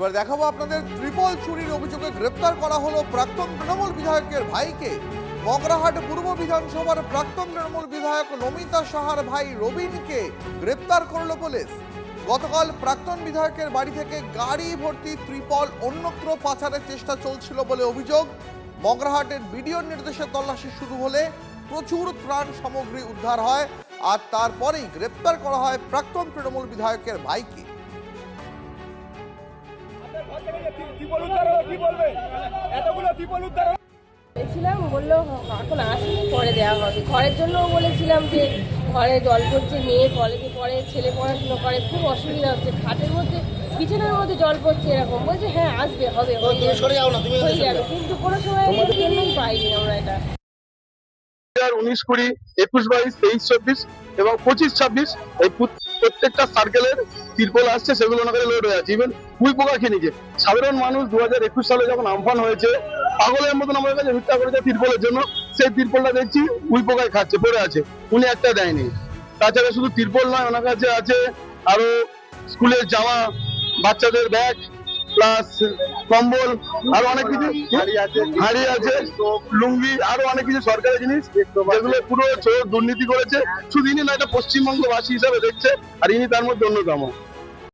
এবার দেখাবো আপনাদের ত্রিপল চুরির অভিযোগে গ্রেপ্তার করা হলো প্রাক্তন তৃণমূল বিধায়কের ভাইকে। মগরাহাট পূর্ব বিধানসভার প্রাক্তন তৃণমূল বিধায়ক নমিতা সাহার ভাই রবিনকে গ্রেপ্তার করলো পুলিশ। গতকাল প্রাক্তন বিধায়কের বাড়ি থেকে গাড়ি ভর্তি ত্রিপল অন্যত্র পাচারের চেষ্টা চলছিল বলে অভিযোগ। মগরাহাটের বিডিওর নির্দেশে তল্লাশি শুরু হলে প্রচুর ত্রাণ সামগ্রী উদ্ধার হয়, আর তারপরেই গ্রেপ্তার করা হয় প্রাক্তন তৃণমূল বিধায়কের ভাইকে। বলেছিলাম, বললো এখন আসেনি, পরে দেওয়া হবে। ঘরের জন্য বলেছিলাম যে ঘরে জল পড়ছে, মেয়ে কলেজে পড়ে, ছেলে পড়াশুনো করে, খুব অসুবিধা হচ্ছে, খাটের মধ্যে বিছানার মধ্যে জল পড়ছে এরকম বলছে। হ্যাঁ আসবে, হবে, হয়ে যাবে, কিন্তু কোনো সময় জন্যই পাইনি আমরা এটা। 19, 20, 21, 22, 23, 24 এবং 25, 26 এই প্রত্যেকটা সার্কেলের তিরপল আসছে, সেগুলো ওনাকে লোড হয়ে আছে। ইভেন কুই পোকা খেয়ে নিচ্ছে। সাধারণ মানুষ 2021 সালে যখন আমফান হয়েছে, পাগলের মতন আমাদের কাছে ভিক্ষা করেছে তিরপলের জন্য। সেই তিরপলটা দেখছি কুই পোকায় খাচ্ছে, পড়ে আছে, উনি একটা দেয়নি। তাছাড়া শুধু তিরপল নয়, ওনার কাছে আছে আরো স্কুলের জামা, বাচ্চাদের ব্যাগ, প্লাস কম্বল, আরো অনেক কিছু, হাড়ি আছে, লুঙ্গি, আরো অনেক কিছু সরকারি জিনিস, যেগুলো পুরো চোর দুর্নীতি করেছে। শুধু ইনি না, এটা পশ্চিমবঙ্গবাসী হিসাবে দেখছে, আর ইনি তার মধ্যে অন্যতম।